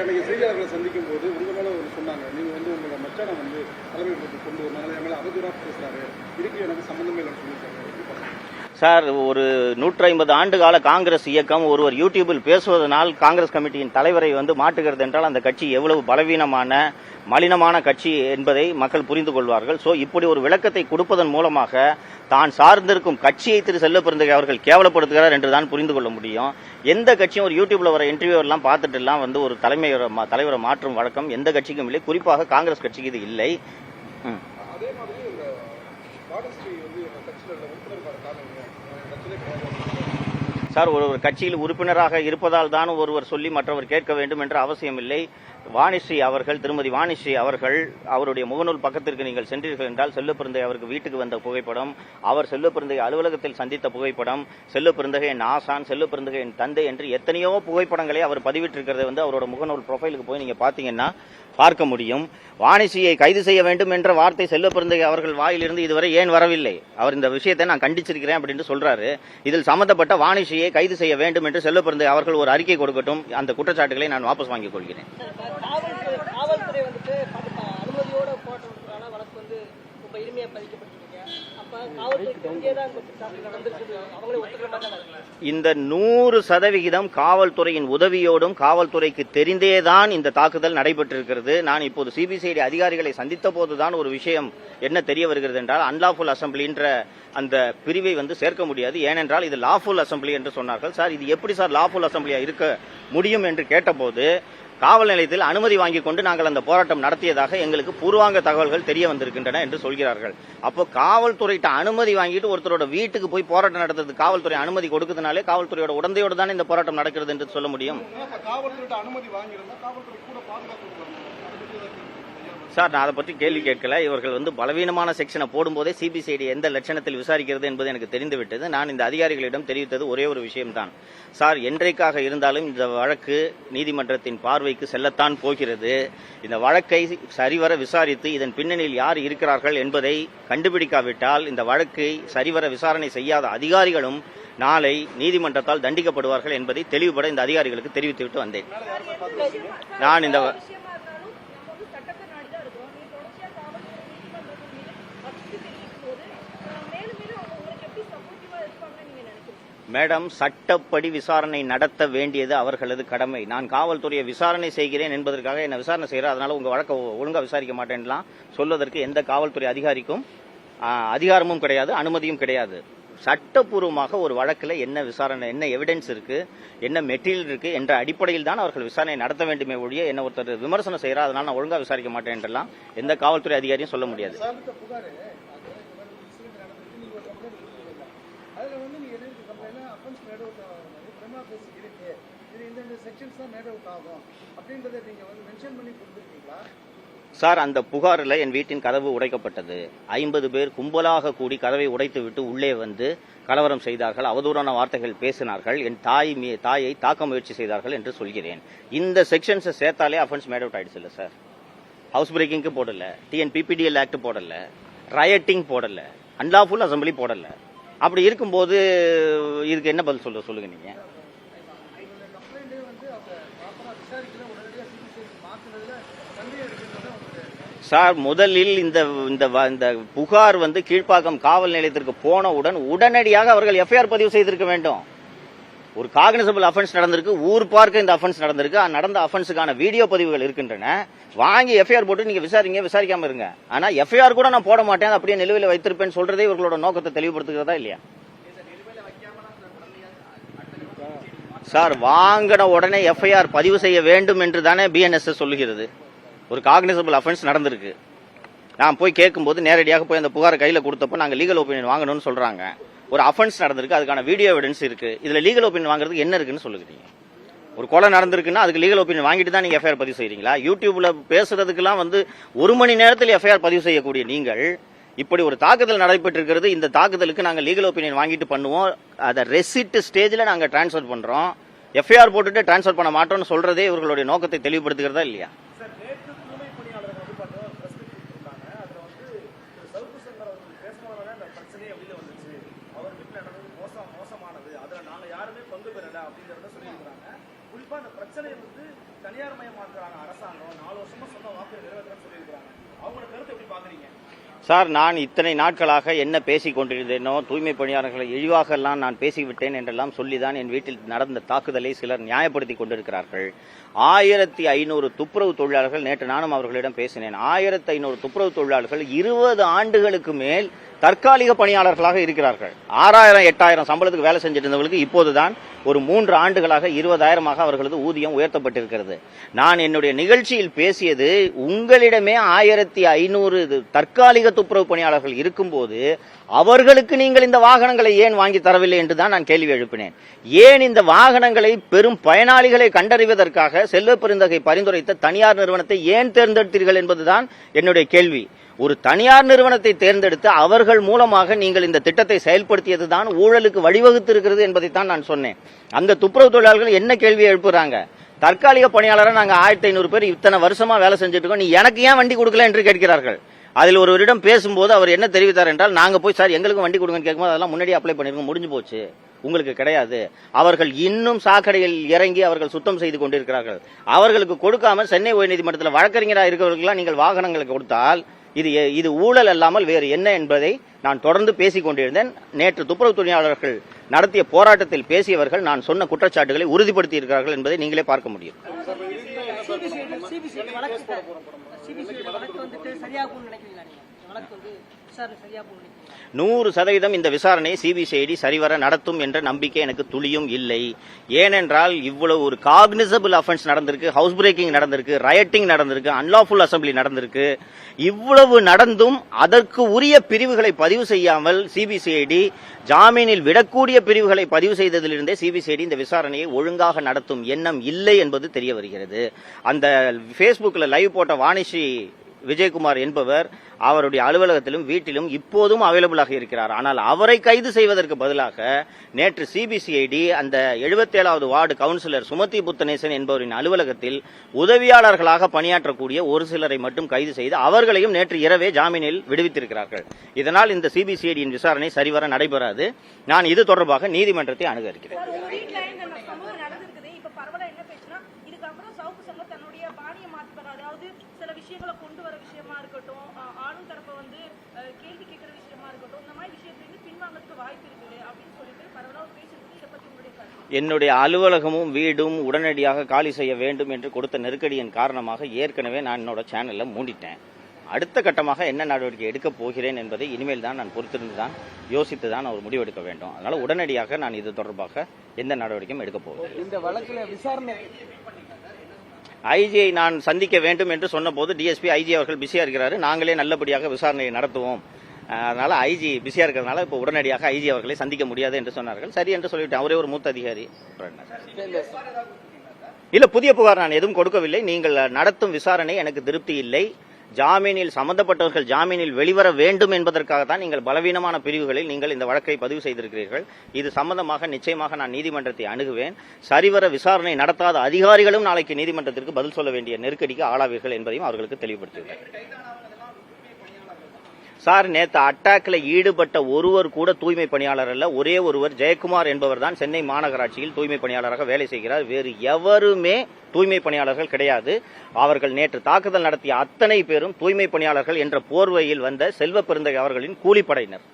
அன்னைக்கு செய்தியாளர்களை சந்திக்கும் போது உங்க மேல ஒரு சொன்னாங்க, நீங்க வந்து உங்களோட மச்சானை வந்து தலைமைக்கு கொண்டு வரனால என் மேல அவதூறா பேசுறாரு, இதுக்கு எனக்கு சம்பந்தமே இல்லைன்னு சொல்லியிருக்காங்க. சார், ஒரு 150 ஆண்டு கால காங்கிரஸ் இயக்கம் ஒருவர் யூடியூபில் பேசுவதனால் காங்கிரஸ் கமிட்டியின் தலைவரை வந்து மாட்டுகிறது என்றால் அந்த கட்சி எவ்வளவு பலவீனமான மலினமான கட்சி என்பதை மக்கள் புரிந்து கொள்வார்கள். சோ இப்படி ஒரு விளக்கத்தை கொடுப்பதன் மூலமாக தான் சார்ந்திருக்கும் கட்சியை திரு செல்லப்பிறந்தகை அவர்கள் கேவலப்படுத்துகிறார் என்றுதான் புரிந்து கொள்ள முடியும். எந்த கட்சியும் ஒரு யூடியூப்ல வர இன்டர்வியூ எல்லாம் பார்த்துட்டு எல்லாம் வந்து ஒரு தலைவரை மாற்றும் வழக்கம் எந்த கட்சிக்கும் இல்லை, குறிப்பாக காங்கிரஸ் கட்சிக்கு இது இல்லை. அதே மாதிரி இந்த வாடஸ்ரீ வந்து கட்சியில் உறுப்பினர் காரணம் சார், ஒரு கட்சியில் உறுப்பினராக இருப்பதால் தான் ஒருவர் சொல்லி மற்றவர் கேட்க வேண்டும் என்ற அவசியம் இல்லை. வாணிஸ்ரீ அவர்கள், திருமதி வாணிஸ்ரீ அவர்கள், அவருடைய முகநூல் பக்கத்திற்கு நீங்கள் சென்றீர்கள் என்றால் செல்லப்பிறந்தகை அவருக்கு வீட்டுக்கு வந்த புகைப்படம், அவர் செல்லப்பிறந்தகை அலுவலகத்தில் சந்தித்த புகைப்படம், செல்லப்பிறந்தகை என் ஆசான், செல்லப்பிறந்தகை என் தந்தை என்று எத்தனையோ புகைப்படங்களை அவர் பதிவிட்டிருக்கிறத வந்து அவரோட முகநூல் ப்ரொஃபைலுக்கு போய் நீங்க பாத்தீங்கன்னா பார்க்க முடியும். வாணிஸ்ரீயை கைது செய்ய வேண்டும் என்ற வார்த்தை செல்லப்பிறந்தகை அவர்கள் வாயிலிருந்து இதுவரை ஏன் வரவில்லை? அவர் இந்த விஷயத்தை நான் கண்டிச்சிருக்கிறேன் அப்படின்னு சொல்றாரு. இதில் சம்பந்தப்பட்ட வாணிஸ்ரீயை கைது செய்ய வேண்டும் என்று செல்லப்பிறந்தகை அவர்கள் ஒரு அறிக்கை கொடுக்கட்டும். அந்த குற்றச்சாட்டுகளை நான் வாபஸ் வாங்கிக் கொள்கிறேன். காவல்துறை வந்துட்டு அனுமதியோட போட்டதுக்கான வழக்கு வந்து ரொம்ப எளிமையா பதிக்கப்பட்டிருக்கீங்க. இந்த 100% காவல்துறையின் உதவியோடும் காவல்துறைக்கு தெரிந்தேதான் இந்த தாக்குதல் நடைபெற்றிருக்கிறது. நான் இப்போது சிபிசிஐடி அதிகாரிகளை சந்தித்த போதுதான் ஒரு விஷயம் என்ன தெரிய வருகிறது என்றால், அன்லாஃபுல் அசம்பிளி என்ற அந்த பிரிவை வந்து சேர்க்க முடியாது, ஏனென்றால் இது லாஃபுல் அசம்பிளி என்று சொன்னார்கள். சார், இது எப்படி சார் லாஃபுல் அசம்பிளியா இருக்க முடியும் என்று கேட்டபோது காவல் நிலையத்தில் அனுமதி வாங்கிக் கொண்டு நாங்கள் அந்த போராட்டம் நடத்தியதாக எங்களுக்கு பூர்வாங்க தகவல்கள் தெரிய வந்திருக்கின்றன என்று சொல்கிறார்கள். அப்போ காவல்துறையிட்ட அனுமதி வாங்கிட்டு ஒருத்தரோட வீட்டுக்கு போய் போராட்டம் நடத்துறது காவல்துறை அனுமதி கொடுக்கிறதுனாலே காவல்துறையோட உடந்தையோடு தான் இந்த போராட்டம் நடக்கிறது என்று சொல்ல முடியும். சார், நான் அதை பற்றி கேள்வி கேட்கல. இவர்கள் வந்து பலவீனமான செக்ஷனை போடும்போதே சிபிசிஐடி எந்த லட்சணத்தில் விசாரிக்கிறது என்பது எனக்கு தெரிந்துவிட்டது. நான் இந்த அதிகாரிகளிடம் தெரிவித்தது ஒரே ஒரு விஷயம்தான். சார், என்றைக்காக இருந்தாலும் இந்த வழக்கு நீதிமன்றத்தின் பார்வைக்கு செல்லத்தான் போகிறது. இந்த வழக்கை சரிவர விசாரித்து இதன் பின்னணியில் யார் இருக்கிறார்கள் என்பதை கண்டுபிடிக்காவிட்டால் இந்த வழக்கை சரிவர விசாரணை செய்யாத அதிகாரிகளும் நாளை நீதிமன்றத்தால் தண்டிக்கப்படுவார்கள் என்பதை தெளிவுபட இந்த அதிகாரிகளுக்கு தெரிவித்துவிட்டு வந்தேன். நான் இந்த மேடம், சட்டப்படி விசாரணை நடத்த வேண்டியது அவர்களது கடமை. நான் காவல்துறையை விசாரணை செய்கிறேன் என்பதற்காக என்ன விசாரணை செய்கிறேன், அதனால உங்க வழக்கை ஒழுங்கா விசாரிக்க மாட்டேன்லாம் சொல்வதற்கு எந்த காவல்துறை அதிகாரிக்கும் அதிகாரமும் கிடையாது, அனுமதியும் கிடையாது. சட்டப்பூர்வமாக ஒரு வழக்கில் என்ன விசாரணை, என்ன எவிடன்ஸ் இருக்கு, என்ன மெட்டீரியல் இருக்கு என்ற அடிப்படையில் தான் அவர்கள் விசாரணை நடத்த வேண்டுமே ஒழிய என்ன ஒருத்தர் விமர்சனம் செய்யறார் அதனால நான் ஒழுங்கா விசாரிக்க மாட்டேன் என்றெல்லாம் எந்த காவல்துறை அதிகாரியும் சொல்ல முடியாது. சார், அந்த புகாரில் என் வீட்டின் கதவு உடைக்கப்பட்டது. 50 பேர் கும்பலாக கூடி கதவை உடைத்துவிட்டு உள்ளே வந்து கலவரம் செய்தார்கள், அவதூறான வார்த்தைகள் பேசினார்கள், என் தாயை தாக்க முயற்சி செய்தார்கள் என்று சொல்கிறேன். இந்த செக்ஷன்ஸை சேர்த்தாலே அஃபென்ஸ் மேட் அவுட் ஆயிடுச்சு. இல்ல சார், ஹவுஸ் பிரேக்கிங்க்கு போடல, டிஎன்பிபிடிஎல் ஆக்ட் போடல, ரயட்டிங் போடல, அன்லாஃபுல் அசம்பிளி போடல. அப்படி இருக்கும்போது இதுக்கு என்ன பதில் சொல்லுங்க நீங்க? சார், முதலில் இந்த புகார் வந்து கீழ்ப்பாக்கம் காவல் நிலையத்திற்கு போனவுடன் உடனடியாக அவர்கள் எஃப்ஐஆர் பதிவு செய்திருக்க வேண்டும். ஒரு காக்னிசபிள் அஃபென்ஸ் நடந்திருக்கு, ஊர் பார்க்க இந்த அஃபென்ஸ் நடந்திருக்கு, நடந்த அஃபென்ஸுக்கான வீடியோ பதிவுகள் இருக்கின்றன. வாங்கி எஃப்ஐஆர் போட்டு நீங்க விசாரிக்காம இருங்க. ஆனா எஃப்ஐஆர் கூட நான் போட மாட்டேன், அப்படியே நிலுவையில் வைத்திருப்பேன் சொல்றதே இவர்களோட நோக்கத்தை தெளிவுபடுத்துகிறதா இல்லையா? சார், வாங்கின உடனே எஃப்ஐஆர் பதிவு செய்ய வேண்டும் என்று தானே பிஎன்எஸ்எஸ் சொல்லுகிறது. ஒரு காக்னிசபிள் அஃபென்ஸ் நடந்திருக்கு, நான் போய் கேட்கும்போது நேரடியாக போய் அந்த புகாரை கையில் கொடுத்தப்போ நாங்கள் லீகல் ஒப்பீனியன் வாங்கணும்னு சொல்றாங்க. ஒரு அஃபென்ஸ் நடந்திருக்கு, அதுக்கான வீடியோ எவிடன்ஸ் இருக்கு. இதுல லீகல் ஒப்பீனியன் வாங்குறதுக்கு என்ன இருக்குன்னு சொல்லுகிறீங்க? ஒரு கொலை நடந்திருக்குன்னா அதுக்கு லீகல் ஒப்பீனியன் வாங்கிட்டு தான் நீங்க எஃப்ஐஆர் பதிவு செய்யறீங்களா? யூடியூப்ல பேசுறதுக்கெல்லாம் வந்து 1 மணி நேரத்தில் எஃப்ஐஆர் பதிவு செய்யக்கூடிய நீங்கள் இப்படி ஒரு தாக்குதல் நடைபெற்றிருக்கிறது, இந்த தாக்குதலுக்கு நாங்கள் லீகல் ஒப்பீனியன் வாங்கிட்டு பண்ணுவோம், அதை ரெசிட் ஸ்டேஜில் நாங்கள் டிரான்ஸ்ஃபர் பண்றோம், எஃப்ஐஆர் போட்டுட்டு டிரான்ஸ்ஃபர் பண்ண மாட்டோம்னு சொல்றதே இவர்களுடைய நோக்கத்தை தெளிவுபடுத்துகிறதா இல்லையா? மோசமானது, அதுல நாங்க யாருமே பங்கு பெறல அப்படிங்கறத சொல்லியிருக்காங்க. குறிப்பா அந்த பிரச்சனை வந்து தனியார் மயமாக்குறாங்க அரசாங்கம் 4 வருஷமா சொன்ன வாக்கு நிறைவேற்றணும்னு சொல்லியிருக்காங்க. அவங்களோட கருத்தை எப்படி பாக்குறீங்க? சார், நான் இத்தனை நாட்களாக என்ன பேசிக் கொண்டிருந்தேனோ, தூய்மை பணியாளர்களை இழிவாகலாம் நான் பேசிவிட்டேன் என்றெல்லாம் சொல்லிதான் என் வீட்டில் நடந்த தாக்குதலை சிலர் நியாயப்படுத்திக் கொண்டிருக்கிறார்கள். 1500 துப்புரவு தொழிலாளர்கள், நேற்று நானும் அவர்களிடம் பேசினேன், 1500 துப்புரவு தொழிலாளர்கள் 20 ஆண்டுகளுக்கு மேல் தற்காலிக பணியாளர்களாக இருக்கிறார்கள். 6000 8000 சம்பளத்துக்கு வேலை செஞ்சிட்டு இருந்தவர்களுக்கு இப்போதுதான் ஒரு 3 ஆண்டுகளாக 20,000 அவர்களது ஊதியம் உயர்த்தப்பட்டிருக்கிறது. நான் என்னுடைய நிகழ்ச்சியில் பேசியது, உங்களிடமே 1500 தற்காலிக துப்புரவு பணியாளர்கள் இருக்கும்போது அவர்களுக்கு நீங்கள் இந்த வாகனங்களை ஏன் வாங்கி தரவில்லை என்றுதான் நான் கேள்வி எழுப்பினேன். ஏன் இந்த வாகனங்களை பெரும் பயனாளிகளை கண்டறிவதற்காக செல்வ பெருந்தகை பரிந்துரைத்த தனியார் நிறுவனத்தை ஏன் தேர்ந்தெடுத்தீர்கள் என்பதுதான் என்னுடைய கேள்வி. ஒரு தனியார் நிறுவனத்தை தேர்ந்தெடுத்து அவர்கள் மூலமாக நீங்கள் இந்த திட்டத்தை செயல்படுத்தியதுதான் ஊழலுக்கு வழிவகுத்திருக்கிறது என்பதைத்தான் நான் சொன்னேன். அந்த துப்புரவு தொழிலாளர்கள் என்ன கேள்வி எழுப்புறாங்க? தற்காலிக பணியாளரை நாங்க 1500 பேர் இத்தனை வருஷமா வேலை செஞ்சுட்டு இருக்கோம், நீ எனக்கு ஏன் வண்டி கொடுக்கல என்று கேட்கிறார்கள். அதில் ஒருவரிடம் பேசும்போது அவர் என்ன தெரிவித்தார் என்றால், நாங்க போய் சார் எங்களுக்கும் வண்டி கொடுங்கன்னு கேட்கும்போது அதெல்லாம் முன்னாடி அப்ளை பண்ணிருக்கோம், முடிஞ்சு போச்சு, உங்களுக்கு கிடையாது. அவர்கள் இன்னும் சாக்கடையில் இறங்கி அவர்கள் சுத்தம் செய்து கொண்டிருக்கிறார்கள். அவர்களுக்கு கொடுக்காம சென்னை உயர்நீதிமன்றத்தில் வழக்கறிஞராக இருக்கிறவர்களுக்கெல்லாம் நீங்கள் வாகனங்களை கொடுத்தால் இது ஊழல் அல்லாமல் வேறு என்ன என்பதை நான் தொடர்ந்து பேசிக் கொண்டிருந்தேன். நேற்று துப்புரவு தொழிலாளர்கள் நடத்திய போராட்டத்தில் பேசியவர்கள் நான் சொன்ன குற்றச்சாட்டுகளை உறுதிப்படுத்தி இருக்கிறார்கள் என்பதை நீங்களே பார்க்க முடியும். சிபிசிஐடி வழக்கு வந்துட்டு சரியாகும்னு நினைக்கிறீங்களா? நீங்க வழக்கு வந்து விசாரணை சரியாகும்னு நினைக்கிறீங்களா? 100% இந்த விசாரணையை சிபிசிஐடி சரிவர நடத்தும் என்ற நம்பிக்கை எனக்கு துளியும் இல்லை. ஏனென்றால் இவ்வளவு ஒரு காக்னிசபிள் அஃபென்ஸ் நடந்திருக்கு, ஹவுஸ் பிரேக்கிங் நடந்திருக்கு, ரயட்டிங் நடந்திருக்கு, அன்லாஃபுல் அசம்பிளி நடந்திருக்கு. இவ்வளவு நடந்தும் அதற்கு உரிய பிரிவுகளை பதிவு செய்யாமல் சிபிசிஐடி ஜாமீனில் விடக்கூடிய பிரிவுகளை பதிவு செய்ததிலிருந்தே சிபிசிஐடி இந்த விசாரணையை ஒழுங்காக நடத்தும் எண்ணம் இல்லை என்பது தெரிய வருகிறது. அந்த பேஸ்புக்கில் லைவ் போட்ட வாணிஸ்ரீ விஜயகுமார் என்பவர் அவருடைய அலுவலகத்திலும் வீட்டிலும் இப்போதும் அவைலபிளாக இருக்கிறார். ஆனால் அவரை கைது செய்வதற்கு பதிலாக நேற்று சிபிசிஐடி அந்த 77வது வார்டு கவுன்சிலர் சுமதி புத்தனேசன் என்பவரின் அலுவலகத்தில் உதவியாளர்களாக பணியாற்றக்கூடிய ஒரு சிலரை மட்டும் கைது செய்து அவர்களையும் நேற்று இரவே ஜாமீனில் விடுவித்திருக்கிறார்கள். இதனால் இந்த சிபிசிஐடியின் விசாரணை சரிவர நடைபெறாது. நான் இது தொடர்பாக நீதிமன்றத்தை அணுக இருக்கிறேன். சில விஷயங்களை கொண்டு வர விஷயமா இருக்கட்டும், ஆளும் தரப்ப வந்து கேள்வி கேட்கிற விஷயமா இருக்கட்டும், இந்த மாதிரி விஷயத்துல பின்வாங்கிறதுக்கு வாய்ப்பு இருக்குது அப்படின்னு சொல்லிட்டு பரவலாக பேசுறது. இதை பத்தி உங்களுடைய கருத்து? என்னுடைய அலுவலகமும் வீடும் உடனடியாக காலி செய்ய வேண்டும் என்று கொடுத்த நெருக்கடியின் காரணமாக ஏற்கனவே நான் என்னோட சேனல்ல மூடிட்டேன். அடுத்த கட்டமாக என்ன நடவடிக்கை எடுக்கப் போகிறேன் என்பதை இனிமேல் தான் நான் பொறுத்திருந்துதான் யோசித்துதான் ஒரு முடிவெடுக்க வேண்டும். அதனால உடனடியாக நான் இது தொடர்பாக எந்த நடவடிக்கையும் எடுக்க போகிறேன். இந்த வழக்குல விசாரணை ஐஜியை நான் சந்திக்க வேண்டும் என்று சொன்னபோது டிஎஸ்பி ஐஜி அவர்கள் பிஸியா இருக்கிறாரு, நாங்களே நல்லபடியாக விசாரணையை நடத்துவோம், அதனால ஐஜி பிஸியா இருக்கிறதுனால இப்போ உடனடியாக ஐஜி அவர்களை சந்திக்க முடியாது என்று சொன்னார்கள். சரி என்று சொல்லிவிட்டேன். அவரே ஒரு மூத்த அதிகாரி. இல்ல, புதிய புகார் நான் எதுவும் கொடுக்கவில்லை. நீங்கள் நடத்தும் விசாரணை எனக்கு திருப்தி இல்லை. ஜாமீனில் சம்பந்தப்பட்டவர்கள் ஜாமீனில் வெளிவர வேண்டும் என்பதற்காகத்தான் நீங்கள் பலவீனமான பிரிவுகளில் நீங்கள் இந்த வழக்கை பதிவு செய்திருக்கிறீர்கள். இது சம்பந்தமாக நிச்சயமாக நான் நீதிமன்றத்தை அணுகுவேன். சரிவர விசாரணை நடத்தாத அதிகாரிகளும் நாளைக்கு நீதிமன்றத்திற்கு பதில் சொல்ல வேண்டிய நெருக்கடிக்கு ஆளாவீர்கள் என்பதையும் அவர்களுக்கு தெளிவுபடுத்தியுள்ளேன். சார், நேற்று அட்டாக்ல ஈடுபட்ட ஒருவர் கூட தூய்மை பணியாளர் அல்ல. ஒரே ஒருவர் ஜெயக்குமார் என்பவர் தான் சென்னை மாநகராட்சியில் தூய்மை பணியாளராக வேலை செய்கிறார். வேறு எவருமே தூய்மை பணியாளர்கள் கிடையாது. அவர்கள் நேற்று தாக்குதல் நடத்திய அத்தனை பேரும் தூய்மை பணியாளர்கள் என்ற போர்வையில் வந்த செல்வ பெருந்தகை அவர்களின் கூலிப்படையினர்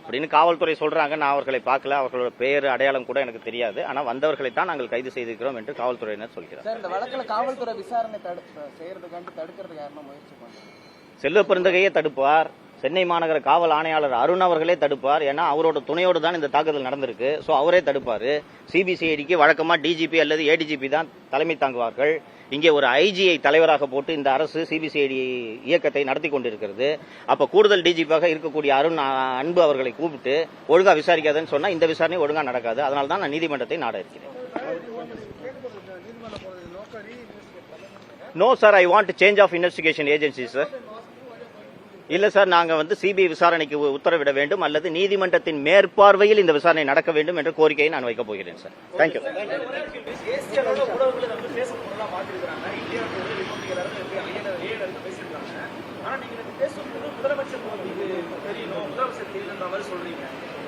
அப்படின்னு காவல்துறை சொல்றாங்க. நான் அவர்களை பார்க்கல, அவர்களோட பெயர் அடையாளம் கூட எனக்கு தெரியாது. ஆனா வந்தவர்களைத்தான் நாங்கள் கைது செய்திருக்கிறோம் என்று காவல்துறையினர் சொல்கிறார். இந்த வழக்கில் காவல்துறை விசாரணை தடுக்கிறதுக்கு யாருன்னா முயற்சி பண்றாங்க? செல்வ பெருந்தகையே தடுப்பார். சென்னை மாநகர காவல் ஆணையாளர் அருண் அவர்களே தடுப்பார். ஏன்னா அவரோட துணையோடு தான் இந்த தாக்குதல் நடந்திருக்கு. சோ அவரே தடுப்பாரு. சிபிசிஐடிக்கு வழக்கமா டிஜிபி அல்லது ஏடிஜிபி தான் தலைமை தாங்குவார்கள். இங்கே ஒரு ஐஜிஐ தலைவராக போட்டு இந்த அரசு சிபிசிஐடி இயக்கத்தை நடத்தி கொண்டிருக்கிறது. அப்ப கூடுதல் டிஜிபியாக இருக்கக்கூடிய அருண் அன்பு அவர்களை கூப்பிட்டு ஒழுங்கா விசாரிக்காதுன்னு சொன்னா இந்த விசாரணை ஒழுங்கா நடக்காது. அதனால தான் நான் நீதிமன்றத்தை நாட இருக்கிறேன். No sir, I want change of investigation agency sir. இல்ல சார், நாங்க சிபிஐ விசாரணைக்கு உத்தரவிட வேண்டும் அல்லது நீதிமன்றத்தின் மேற்பார்வையில் இந்த விசாரணை நடக்க வேண்டும் என்ற கோரிக்கையை நான் வைக்கப் போகிறேன் சார். தேங்க்யூ.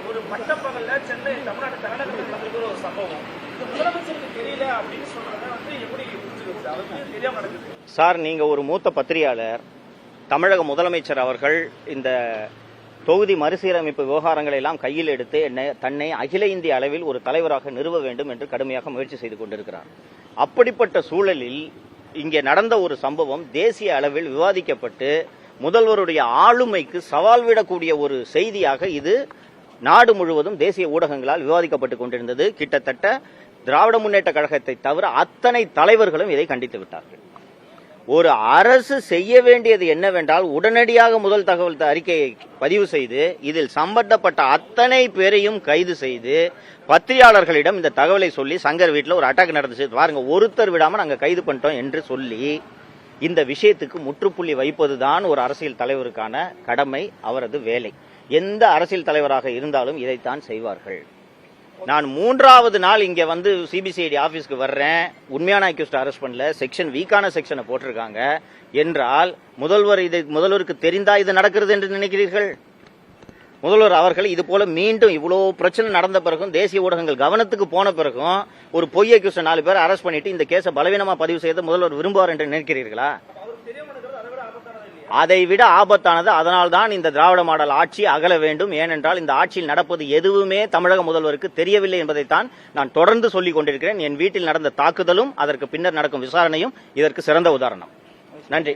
ஒரு பட்டப்பகல்ல சென்னை தமிழ்நாடு தலைநகரில் நடந்திருக்கிற ஒரு சம்பவம் இது முதலமைச்சருக்கு தெரியல அப்படின்னு சொல்றத வந்து எப்படி புரிஞ்சுக்கிறது? அவருக்கு தெரியாம நடக்குது. சார், நீங்க ஒரு மூத்த பத்திரிகையாளர். தமிழக முதலமைச்சர் அவர்கள் இந்த தொகுதி மறுசீரமைப்பு விவகாரங்களை எல்லாம் கையில் எடுத்து தன்னை அகில இந்திய அளவில் ஒரு தலைவராக நிறுவ வேண்டும் என்று கடுமையாக முயற்சி செய்து கொண்டிருக்கிறார். அப்படிப்பட்ட சூழலில் இங்கே நடந்த ஒரு சம்பவம் தேசிய அளவில் விவாதிக்கப்பட்டு முதல்வருடைய ஆளுமைக்கு சவால் விடக்கூடிய ஒரு செய்தியாக இது நாடு முழுவதும் தேசிய ஊடகங்களால் விவாதிக்கப்பட்டுக் கொண்டிருந்தது. கிட்டத்தட்ட திராவிட முன்னேற்ற கழகத்தை தவிர அத்தனை தலைவர்களும் இதை கண்டித்து விட்டார்கள். ஒரு அரசு செய்ய வேண்டியது என்னவென்றால் உடனடியாக முதல் தகவல் அறிக்கையை பதிவு செய்து இதில் சம்பந்தப்பட்ட அத்தனை பேரையும் கைது செய்து பத்திரிகையாளர்களிடம் இந்த தகவலை சொல்லி சங்கர் வீட்டில் ஒரு அட்டாக் நடந்துச்சு பாருங்க, ஒருத்தர் விடாம நாங்க கைது பண்ணிட்டோம் என்று சொல்லி இந்த விஷயத்துக்கு முற்றுப்புள்ளி வைப்பதுதான் ஒரு அரசியல் தலைவருக்கான கடமை, அவரது வேலை. எந்த அரசியல் தலைவராக இருந்தாலும் இதைத்தான் செய்வார்கள். நான் 3வது நாள் இங்க வந்து சிபிசிஐடி ஆபீஸ்க்கு வர்றேன், உண்மையான அக்யூஸ்ட் அரெஸ்ட் பண்ணல, செக்ஷன் வீக்கான செக்ஷனை போட்டிருக்காங்க என்றால் முதல்வருக்கு தெரிந்தா இது நடக்கிறது என்று நினைக்கிறீர்கள்? முதல்வர் அவர்கள் இது போல மீண்டும் இவ்வளவு பிரச்சனை நடந்த பிறகும் தேசிய ஊடகங்கள் கவனத்துக்கு போன பிறகும் ஒரு பொய் அக்யூஸ்ட் 4 பேர் அரெஸ்ட் பண்ணிட்டு இந்த கேஸை பலவீனமா பதிவு செய்து முதல்வர் விரும்புவார் என்று நினைக்கிறீர்களா? அதை விட ஆபத்தானது. அதனால்தான் இந்த திராவிட மாடல் ஆட்சி அகல வேண்டும். ஏனென்றால் இந்த ஆட்சியில் நடப்பது எதுவுமே தமிழக முதல்வருக்கு தெரியவில்லை என்பதைத்தான் நான் தொடர்ந்து சொல்லிக் கொண்டிருக்கிறேன். என் வீட்டில் நடந்த தாக்குதலும் அதற்கு பின்னர் நடக்கும் விசாரணையும் இதற்கு சிறந்த உதாரணம். நன்றி.